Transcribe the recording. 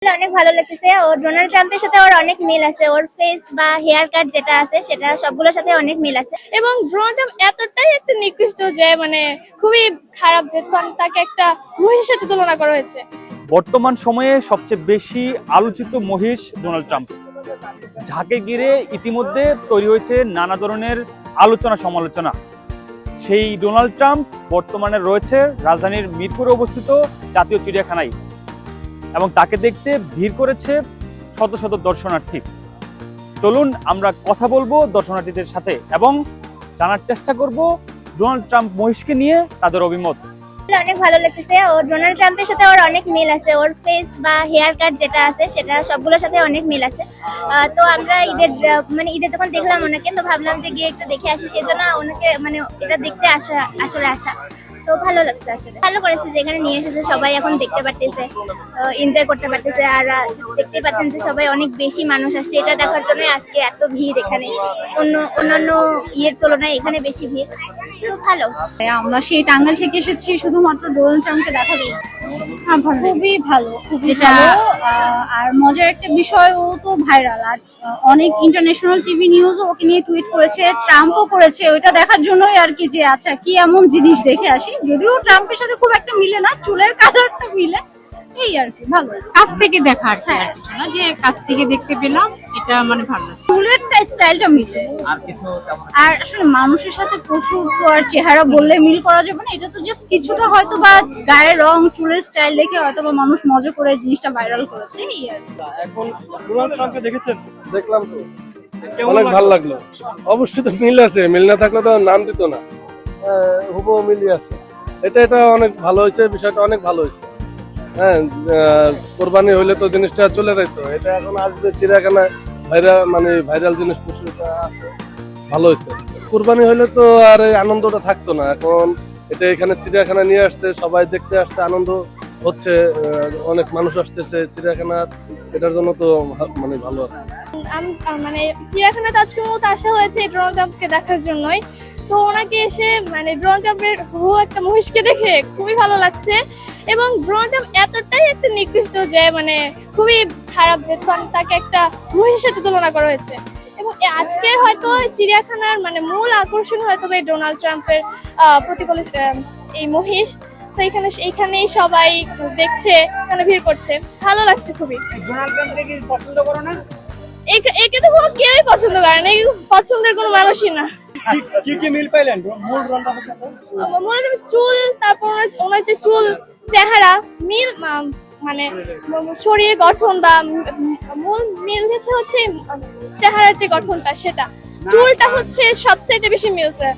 অনেক ভালো লাগতেছে। ওর ডোনাল্ড ট্রাম্পের সাথে ওর অনেক মিল আছে, ওর ফেস বা হেয়ার কাট যেটা আছে সেটা সবগুলোর সাথে অনেক মিল আছে। এবং ডোনাল্ড ট্রাম্প এতটাই একটা নিকৃষ্ট যে খুবই খারাপ যে তাকে একটা মহিষের সাথে তুলনা করা হয়েছে। বর্তমান সময়ে সবচেয়ে বেশি আলোচিত মহিষ ডোনাল্ড ট্রাম্প, যাকে ঘিরে ইতিমধ্যে তৈরি হয়েছে নানা ধরনের আলোচনা সমালোচনা। সেই ডোনাল্ড ট্রাম্প বর্তমানে রয়েছে রাজধানীর মিরপুরে অবস্থিত জাতীয় চিড়িয়াখানায় এবং তাকে দেখতে ভিড় করেছে শত শত দর্শনার্থী। চলুন আমরা কথা বলবো দর্শনার্থীদের সাথে এবং জানার চেষ্টা করব ডোনাল্ড ট্রাম্প মহিষকে নিয়ে তাদের অভিমত। অনেক ভালো লাগতেছে। ওর ডোনাল্ড ট্রাম্পের সাথে ওর অনেক মিল আছে, ওর ফেস বা হেয়ার কাট যেটা আছে সেটা সবগুলোর সাথে অনেক মিল আছে। তো আমরা ঈদে যখন দেখলাম ওনাকে, তো ভাবলাম যে গিয়ে একটু দেখে আসি, সেই জন্য ওনাকে এটা দেখতে আসা। তো ভালো লাগছে, আসলে ভালো করেছে যে এখানে নিয়ে এসেছে, সবাই এখন দেখতে পারতেছে, এনজয় করতে পারতেছে। আর দেখতেই পাচ্ছেন যে সবাই অনেক বেশি মানুষ আসছে এটা দেখার জন্য। আজকে এত ভিড় এখানে, অন্যান্য ইয়ের তুলনায় এখানে বেশি ভিড়, তো ভালো। আমরা সেই টাঙ্গাইল থেকে এসেছি শুধুমাত্র ডোনাল্ড ট্রাম্পকে দেখাবো। খুবই ভালো, খুবই ভালো। আর মজার একটা বিষয়, ও তো ভাইরাল, আর অনেক ইন্টারন্যাশনাল টিভি নিউজও ওকে নিয়ে টুইট করেছে, ট্রাম্পও করেছে। ওইটা দেখার জন্যই আর কি, যে আচ্ছা কি এমন জিনিস দেখে আসি। যদিও ট্রাম্পের সাথে খুব একটা মিলে না, চুলের কালারটা মিলে, এই আর কি। ভালো কাছ থেকে দেখা আর কি, আর কিছু না, যে কাছ থেকে দেখতে পেলাম, এটা ভালো লাগছে। চুলের স্টাইলটা মিলে, আর আসলে মানুষের সাথে প্রচুর তো আর চেহারা বললে মিল করা যাবে না। এটা তো জাস্ট কিছুটা হয়তো বা গায়ের রং, চুলের স্টাইল দেখে হয়তো বা মানুষ মজা করে জিনিসটা ভাইরাল করেছে, এই আর কি। এখন ডোনাল্ড ট্রাম্পকে দেখেছেন? দেখলাম তো, অনেক ভালো লাগলো। অবশ্যই তো মিল আছে, মিল না থাকলে তো নাম দিত না। হুবহু মিলই আছে। এটা অনেক ভালো হয়েছে, বিষয়টা অনেক ভালো হয়েছে। হ্যাঁ, কোরবানি হইলে তো জিনিসটা চলে যাইতো। এটা এখন আসবে চিড়িয়াখানায়, ভাইরাল জিনিস প্রচুর, ভালো হয়েছে। কোরবানি হইলে তো আর এই আনন্দটা থাকতো না। এখন এটা এখানে চিড়িয়াখানা নিয়ে আসছে, সবাই দেখতে আসছে, আনন্দ হচ্ছে, অনেক মানুষ আসতেছে চিড়িয়াখানার, এটার জন্য তো ভালো। চিড়িয়াখানাতে আজকের মতো আসা হয়েছে ডোনাল্ড ট্রাম্পকে দেখার জন্যই। তো ওনাকে এসে ডোনাল্ড ট্রাম্পের একটা মহিষকে দেখে খুবই ভালো লাগছে। এবং ডোনাল্ড ট্রাম্প এতটাই একটা নিকৃষ্ট যে খুবই খারাপ যে তাকে একটা মহিষের সাথে তুলনা করা হয়েছে। এবং আজকের হয়তো চিড়িয়াখানার মূল আকর্ষণ হয়তো এই ডোনাল্ড ট্রাম্পের প্রতিকূল এই মহিষ। তো এইখানেই সবাই দেখছে, এখানে ভিড় করছে, ভালো লাগছে খুবই। ডোনাল্ড ট্রাম্পকে কি পছন্দ করো না? একে তো কেউই পছন্দ করে না, পছন্দের কোনো মানুষই না। কি মিল পাইলেন মূল ডোনাল্ড ট্রাম্পের সাথে? চুল, তারপর ওনার যে চুল, চেহারা মিল, শরীরের গঠন বা মূল মিল হচ্ছে চেহারার যে গঠনটা, সেটা চুলটা হচ্ছে সবচাইতে বেশি মিলছে।